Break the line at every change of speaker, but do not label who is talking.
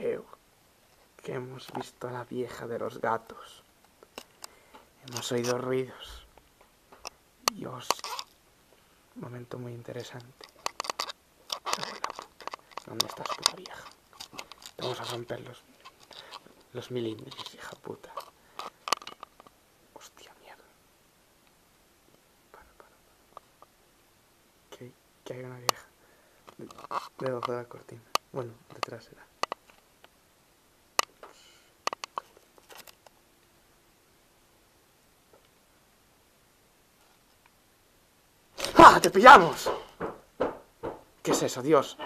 Creo que hemos visto a la vieja de los gatos. Hemos oído ruidos. Dios. Un momento muy interesante. ¿Dónde estás, puta vieja? Vamos a romper los milímetros, hija puta. Hostia, mierda. Para. Que hay una vieja debajo de la cortina. Bueno, detrás será. ¡Ah! ¡Te pillamos! ¿Qué es eso, Dios?